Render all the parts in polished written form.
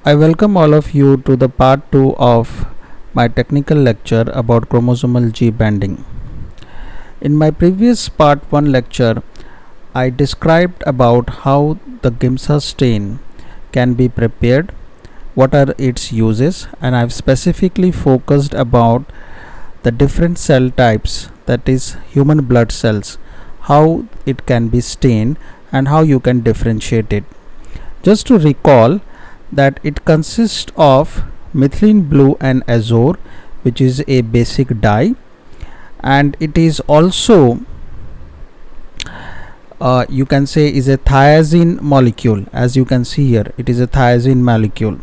I welcome all of you to the part 2 of my technical lecture about chromosomal G banding. In my previous part 1 lecture, I described about how the Giemsa stain can be prepared, what are its uses, and I've specifically focused about the different cell types, that is human blood cells, how it can be stained and how you can differentiate it. Just to recall that it consists of methylene blue and azure, which is a basic dye, and it is also you can say is a thiazine molecule. As you can see here, it is a thiazine molecule,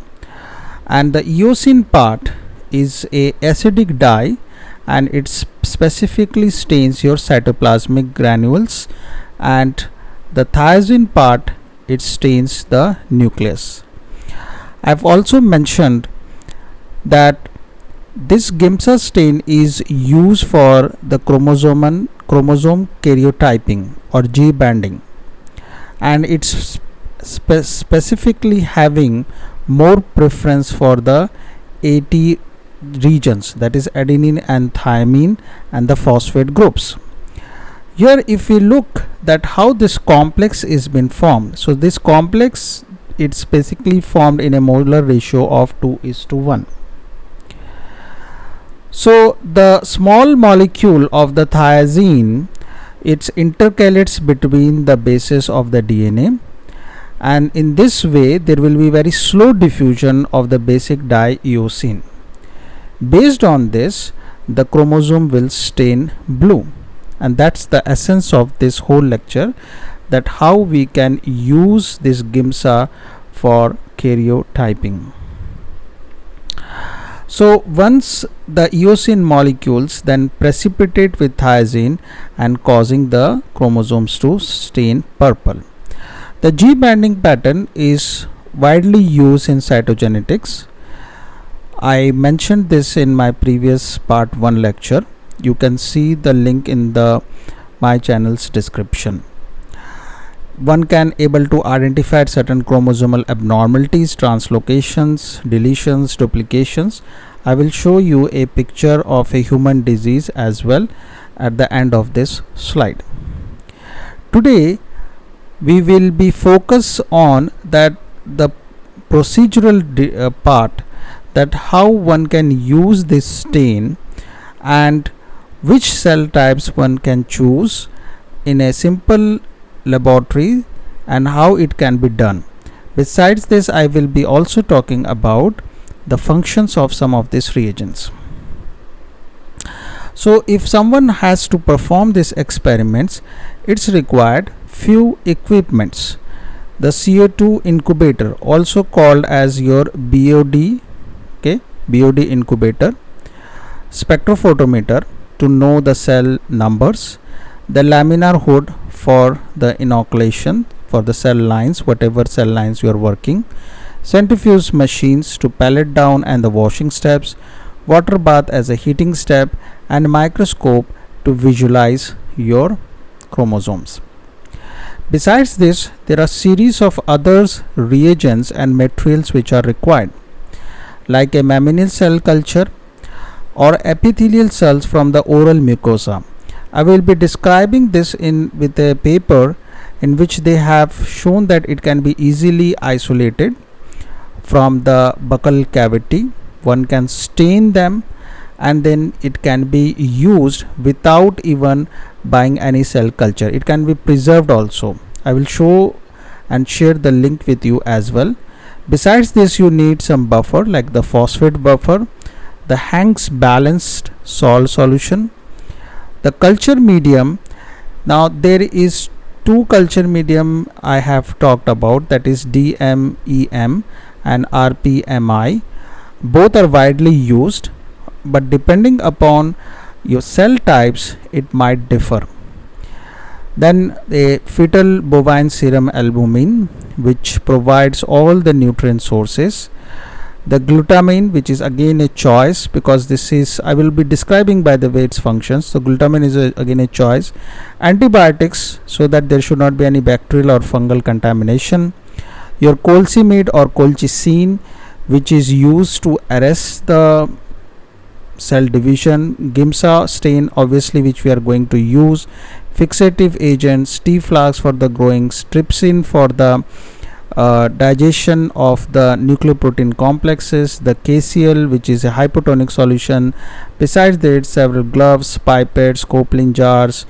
and the eosine part is a acidic dye, and it specifically stains your cytoplasmic granules, and the thiazine part, it stains the nucleus. I've also mentioned that this Giemsa stain is used for the chromosome karyotyping or G banding, and it's specifically having more preference for the AT regions, that is adenine and thymine and the phosphate groups. Here if we look that how this complex is been formed, so this complex, it's basically formed in a molar ratio of 2:1. So the small molecule of the thiazine, it intercalates between the bases of the DNA, and in this way there will be very slow diffusion of the basic dye eosine. Based on this, the chromosome will stain blue, and that's the essence of this whole lecture, that how we can use this Giemsa for karyotyping. So once the eosine molecules then precipitate with thiazine and causing the chromosomes to stain purple. The G banding pattern is widely used in cytogenetics. I mentioned this in my previous part 1 lecture. You can see the link in the my channel's description. One can able to identify certain chromosomal abnormalities, translocations, deletions, duplications. I will show you a picture of a human disease as well at the end of this slide. Today we will be focused on that the procedural part, that how one can use this stain and which cell types one can choose in a simple laboratory and how it can be done. Besides this, I will be also talking about the functions of some of these reagents. So if someone has to perform these experiments, it's required few equipments. The CO2 incubator, also called as your BOD, BOD incubator, spectrophotometer to know the cell numbers, the laminar hood for the inoculation for the cell lines, whatever cell lines you are working, centrifuge machines to pellet down and the washing steps, water bath as a heating step, and microscope to visualize your chromosomes. Besides this, there are series of other reagents and materials which are required, like a mammalian cell culture or epithelial cells from the oral mucosa. I will be describing this with a paper in which they have shown that it can be easily isolated from the buccal cavity. One can stain them and then it can be used without even buying any cell culture. It can be preserved also. I will show and share the link with you as well. Besides this, you need some buffer like the phosphate buffer, the Hanks balanced salt solution, the culture medium. Now there is two culture medium I have talked about, that is DMEM and RPMI. Both are widely used, but depending upon your cell types it might differ. Then a fetal bovine serum albumin, which provides all the nutrient sources. The glutamine, which is again a choice, because this is, I will be describing by the way its functions. So glutamine is again a choice. Antibiotics, so that there should not be any bacterial or fungal contamination. Your colchicine or colchicine, which is used to arrest the cell division. Giemsa stain, obviously, which we are going to use. Fixative agents, T-flags for the growing, trypsin for the digestion of the nucleoprotein complexes, the KCl, which is a hypotonic solution. Besides that, several gloves, pipettes, Copeland jars,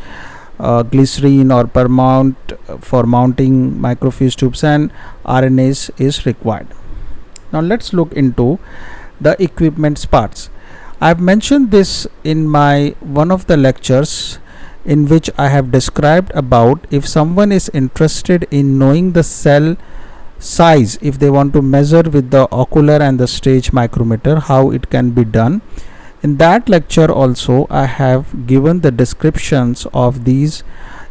glycerine or permount for mounting microfiche tubes, and RNase is required. Now let's look into the equipment parts. I have mentioned this in my one of the lectures, in which I have described about if someone is interested in knowing the cell size, if they want to measure with the ocular and the stage micrometer, how it can be done. In that lecture also I have given the descriptions of these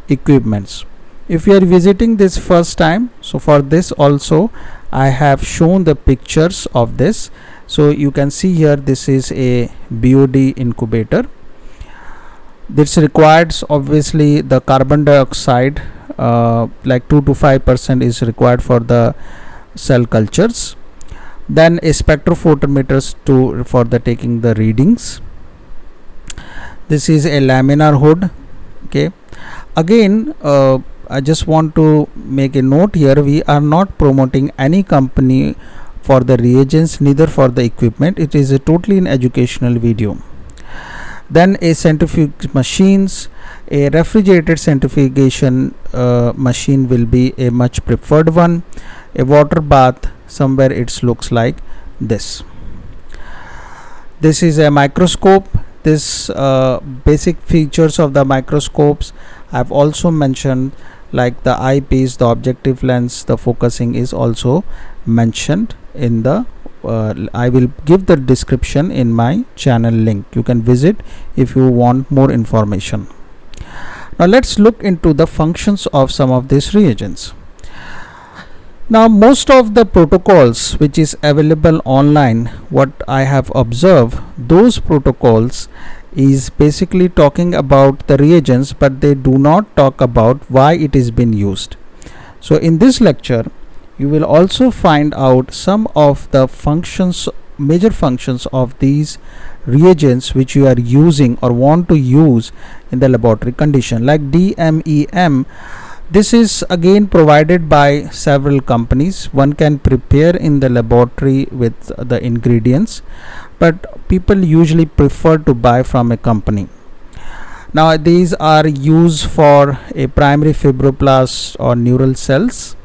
equipments. If you are visiting this first time, so for this also I have shown the pictures of this. So you can see here, this is a BOD incubator. This requires obviously the carbon dioxide, like 2 to 5% is required for the cell cultures. Then a spectrophotometers for the taking the readings. This is a laminar hood. Okay, again I just want to make a note here, we are not promoting any company for the reagents, neither for the equipment. It is a totally an educational video. Then a centrifuge machines, a refrigerated centrifugation machine will be a much preferred one. A water bath, somewhere it looks like this. This is a microscope. This basic features of the microscopes I have also mentioned, like the eyepiece, the objective lens, the focusing is also mentioned in the I will give the description in my channel link. You can visit if you want more information. Now let's look into the functions of some of these reagents. Now most of the protocols which is available online, what I have observed, those protocols is basically talking about the reagents, but they do not talk about why it is being used. So in this lecture you will also find out some of the functions, major functions of these reagents which you are using or want to use in the laboratory condition, like DMEM. This is again provided by several companies. One can prepare in the laboratory with the ingredients, but people usually prefer to buy from a company. Now these are used for a primary fibroblast or neural cells.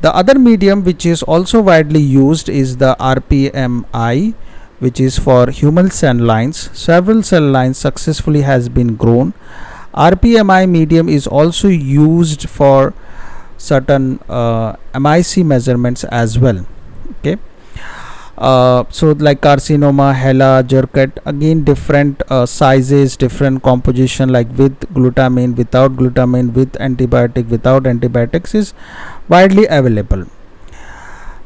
The other medium which is also widely used is the RPMI, which is for human cell lines. Several cell lines successfully has been grown. RPMI medium is also used for certain MIC measurements as well. Okay, so like carcinoma, HeLa, Jurkat, again different sizes, different composition, like with glutamine, without glutamine, with antibiotic, without antibiotics, is widely available.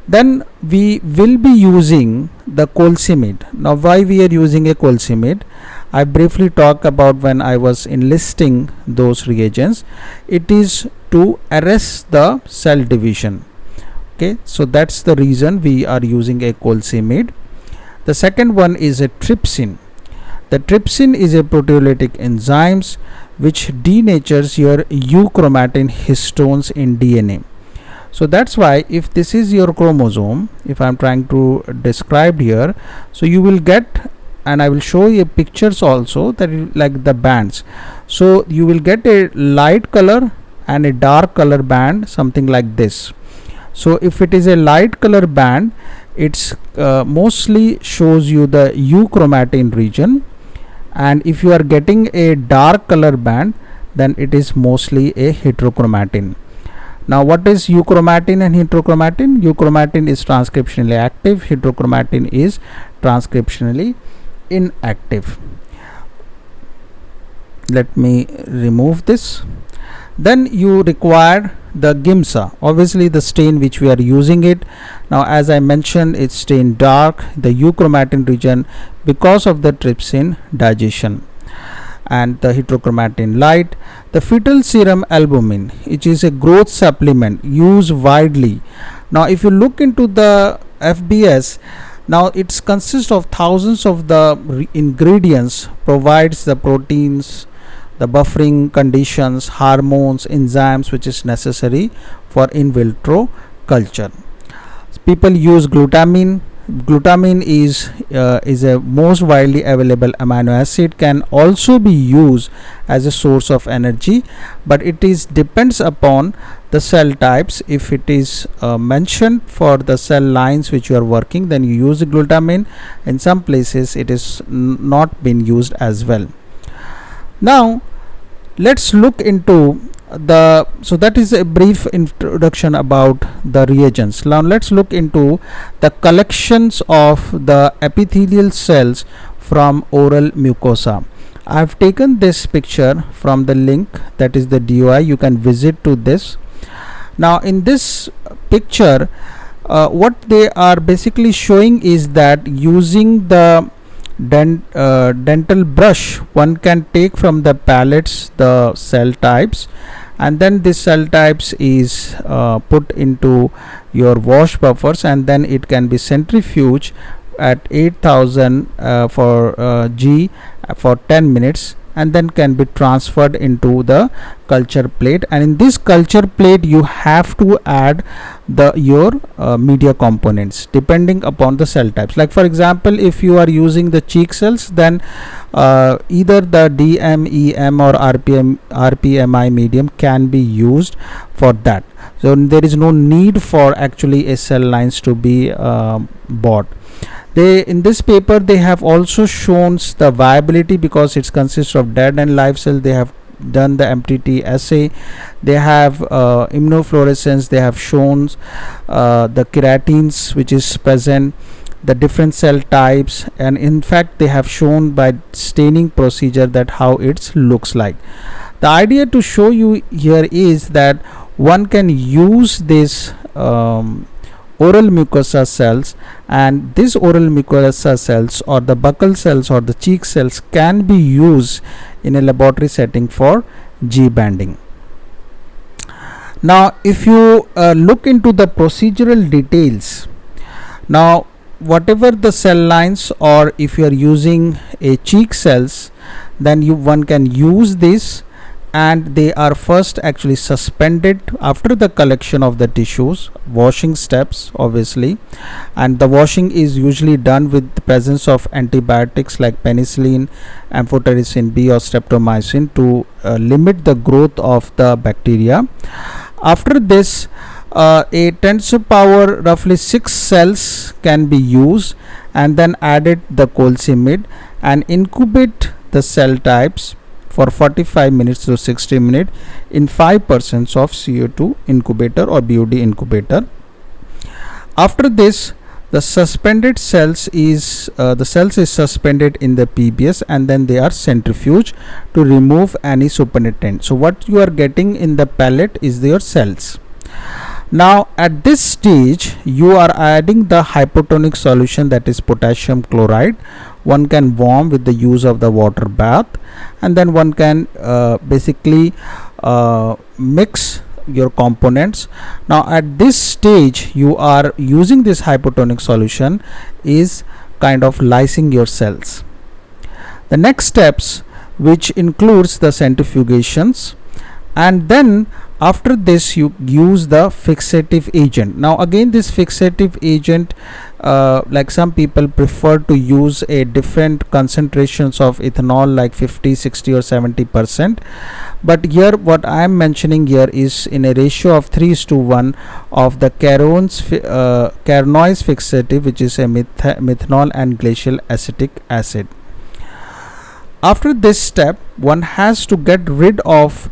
Then we will be using the Coalcimide. Now why we are using a Coalcimide, I briefly talked about when I was enlisting those reagents. It is to arrest the cell division. Okay, so that's the reason we are using a Coalcimide. The second one is a trypsin. The trypsin is a proteolytic enzymes which denatures your euchromatin histones in DNA. So that's why if this is your chromosome, if I'm trying to describe here, so you will get, and I will show you pictures also, that like the bands. So you will get a light color and a dark color band, something like this. So if it is a light color band, it's mostly shows you the euchromatin region, and if you are getting a dark color band, then it is mostly a heterochromatin. Now what is euchromatin and heterochromatin? Euchromatin is transcriptionally active, heterochromatin is transcriptionally inactive. Let me remove this. Then you require the Giemsa, obviously the stain which we are using it. Now as I mentioned, it's stained dark, the euchromatin region, because of the trypsin digestion, and the heterochromatin light. The fetal serum albumin, which is a growth supplement used widely. Now if you look into the FBS, now it consists of thousands of the ingredients, provides the proteins, the buffering conditions, hormones, enzymes which is necessary for in vitro culture. People use glutamine. Glutamine is a most widely available amino acid, can also be used as a source of energy, but it is depends upon the cell types. If it is mentioned for the cell lines which you are working, then you use the glutamine. In some places it is not been used as well. Now let's look into the, so that is a brief introduction about the reagents. Now let's look into the collections of the epithelial cells from oral mucosa. I have taken this picture from the link, that is the DOI. You can visit to this. Now in this picture, what they are basically showing is that using the dental brush, one can take from the pallets the cell types, and then this cell types is put into your wash buffers, and then it can be centrifuged at 8000 for G for 10 minutes, and then can be transferred into the culture plate. And in this culture plate you have to add your media components depending upon the cell types. Like for example, if you are using the cheek cells, then either the DMEM or RPMI medium can be used for that. So there is no need for actually a cell lines to be bought. In this paper they have also shown the viability, because it consists of dead and live cell. They have done the MTT assay, they have immunofluorescence, they have shown the keratins which is present, the different cell types, and in fact they have shown by staining procedure that how it looks like. The idea to show you here is that one can use this oral mucosa cells, and this oral mucosa cells or the buccal cells or the cheek cells can be used in a laboratory setting for G banding. Now if you look into the procedural details, now whatever the cell lines, or if you are using a cheek cells, then one can use this, and they are first actually suspended after the collection of the tissues, washing steps obviously, and the washing is usually done with the presence of antibiotics like penicillin, amphotericin B or streptomycin to limit the growth of the bacteria. After this, a 10 to power roughly 6 cells can be used, and then added the coelcimid and incubate the cell types for 45 minutes to 60 minutes in 5% of CO2 incubator or BOD incubator. After this, the suspended cells is suspended in the PBS, and then they are centrifuged to remove any supernatant. So what you are getting in the pellet is your cells. Now at this stage you are adding the hypotonic solution, that is potassium chloride. One can warm with the use of the water bath, and then one can basically mix your components. Now at this stage you are using this hypotonic solution is kind of lysing your cells. The next steps, which includes the centrifugations, and then after this you use the fixative agent. Now again this fixative agent, like some people prefer to use a different concentrations of ethanol like 50, 60 or 70%, but here what I am mentioning here is in a ratio of 3:1 of the Carnot's fixative, which is a methanol and glacial acetic acid. After this step, one has to get rid of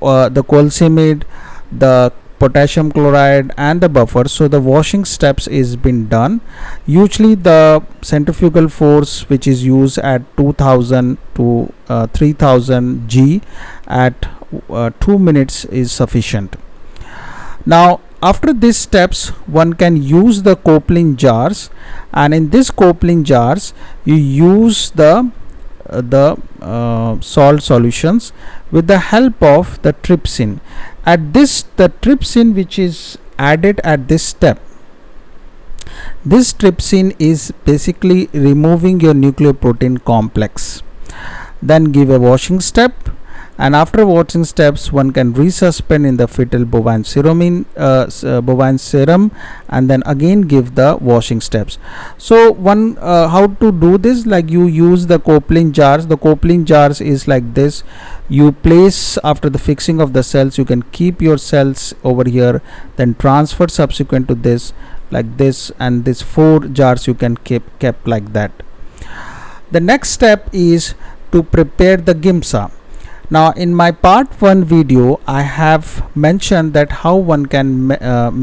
the coelcimid, the potassium chloride and the buffer. So the washing steps is been done. Usually the centrifugal force which is used at 2000 to 3000 G at 2 minutes is sufficient. Now after these steps one can use the Copeland jars, and in this Copeland jars you use the salt solutions with the help of the trypsin. At this, the trypsin which is added at this step, This trypsin is basically removing your nucleoprotein complex. Then give a washing step, and after washing steps one can resuspend in the fetal bovine serum and then again give the washing steps. So one how to do this, like you use the Copeland jars. The Copeland jars is like this. You place, after the fixing of the cells, you can keep your cells over here, then transfer subsequent to this like this, and this 4 jars you can keep kept like that. The next step is to prepare the GIMSA. Now in my part 1 video I have mentioned that how one can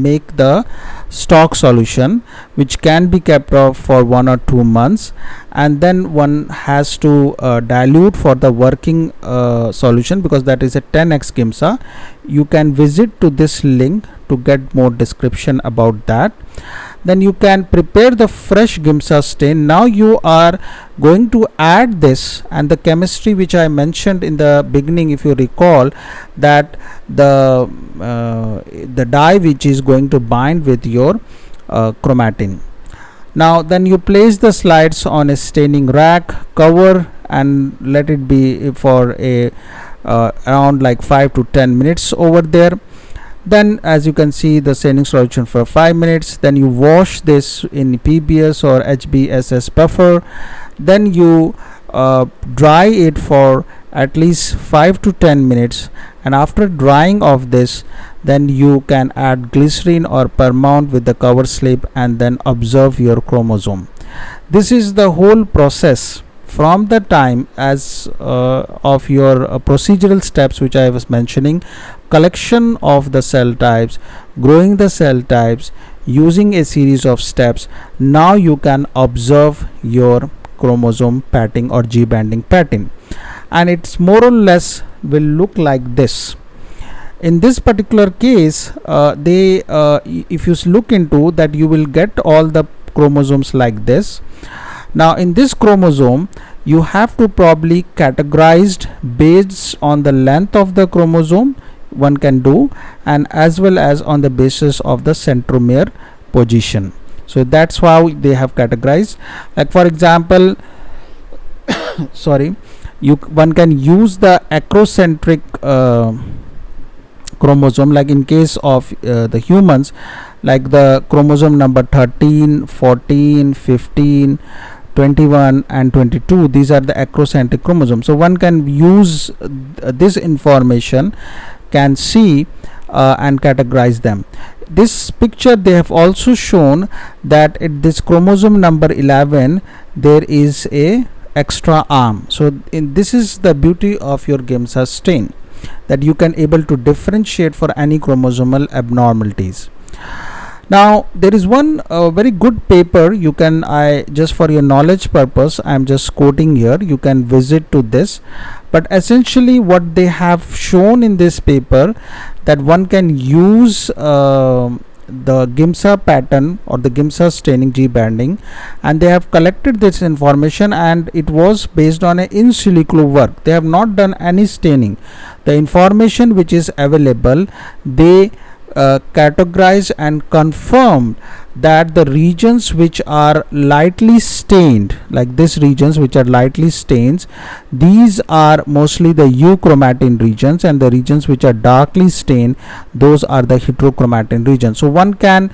make the stock solution, which can be kept for 1 or 2 months, and then one has to dilute for the working solution, because that is a 10x GIMSA. You can visit to this link to get more description about that. Then you can prepare the fresh GIMSA stain. Now you are going to add this, and the chemistry which I mentioned in the beginning, if you recall, that the dye which is going to bind with your chromatin. Now then you place the slides on a staining rack, cover and let it be for a around like 5 to 10 minutes over there. Then as you can see, the staining solution for 5 minutes. Then you wash this in PBS or HBSS buffer. Then you dry it for at least 5 to 10 minutes, and after drying of this, then you can add glycerin or Permount with the cover slip and then observe your chromosome. This is the whole process from the time as of your procedural steps which I was mentioning: collection of the cell types, growing the cell types, using a series of steps. Now you can observe your chromosome pattern or G banding pattern, and it's more or less will look like this. In this particular case, if you look into that, you will get all the chromosomes like this. Now in this chromosome you have to probably categorized based on the length of the chromosome, one can do, and as well as on the basis of the centromere position. So that's how they have categorized. Like for example, sorry, one can use the acrocentric chromosome, like in case of the humans, like the chromosome number 13, 14, 15, 21 and 22. These are the acrocentric chromosomes. So one can use this information, can see and categorize them. This picture they have also shown that at this chromosome number 11 there is a extra arm. So this is the beauty of your GIMSA stain, that you can able to differentiate for any chromosomal abnormalities. Now there is one very good paper, you can, I just for your knowledge purpose I am just quoting here, you can visit to this. But essentially what they have shown in this paper, that one can use the GIMSA pattern or the GIMSA staining G banding, and they have collected this information, and it was based on an in silico work. They have not done any staining. The information which is available, they categorized and confirmed that the regions which are lightly stained, like this regions which are lightly stained, these are mostly the euchromatin regions, and the regions which are darkly stained, those are the heterochromatin regions. So one can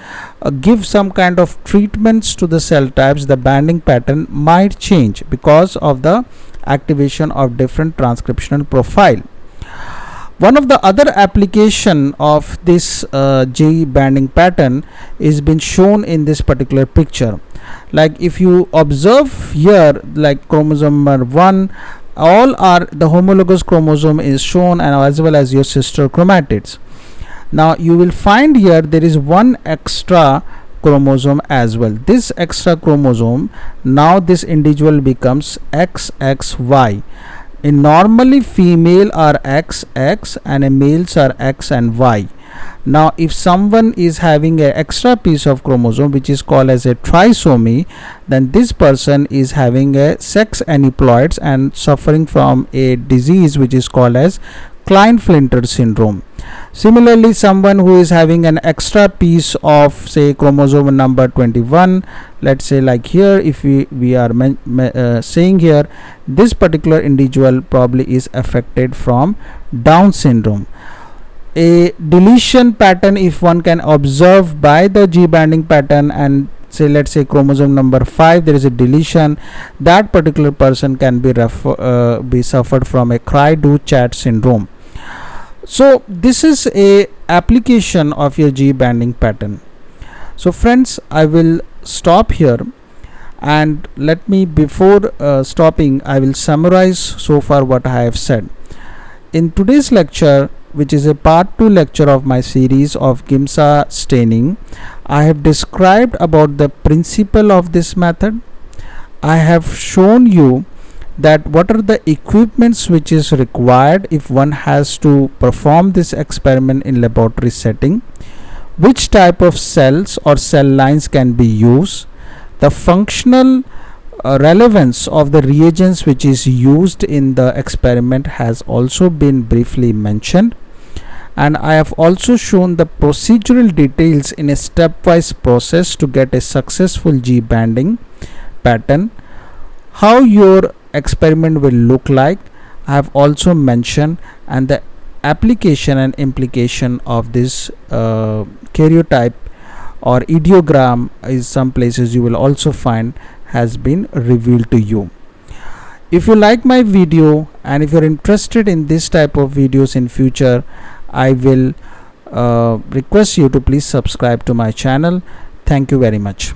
give some kind of treatments to the cell types. The banding pattern might change because of the activation of different transcriptional profile. One of the other application of this G banding pattern is been shown in this particular picture. Like if you observe here, like chromosome number 1, all are the homologous chromosome is shown, and as well as your sister chromatids. Now you will find here there is one extra chromosome as well. This extra chromosome, now this individual becomes XXY. In normally female are XX and males are X and Y, Now if someone is having an extra piece of chromosome which is called as a trisomy, then this person is having a sex aneuploids and suffering from a disease which is called as Klinefelter syndrome. Similarly, someone who is having an extra piece of say chromosome number 21, let's say like here, if we are saying here, this particular individual probably is affected from Down syndrome. A deletion pattern, if one can observe by the G banding pattern, and say let's say chromosome number 5 there is a deletion, that particular person can be suffered from a Cry-Do-Chat syndrome. So this is a application of your G banding pattern. So friends, I will stop here, and let me before stopping I will summarize so far what I have said. In today's lecture, which is a part 2 lecture of my series of Giemsa staining, I have described about the principle of this method. I have shown you that what are the equipments which is required if one has to perform this experiment in laboratory setting, which type of cells or cell lines can be used, the functional relevance of the reagents which is used in the experiment has also been briefly mentioned, and I have also shown the procedural details in a stepwise process to get a successful G banding pattern. How your experiment will look like I have also mentioned, and the application and implication of this karyotype or ideogram is some places you will also find has been revealed to you. If you like my video and if you're interested in this type of videos in future, I will request you to please subscribe to my channel. Thank you very much.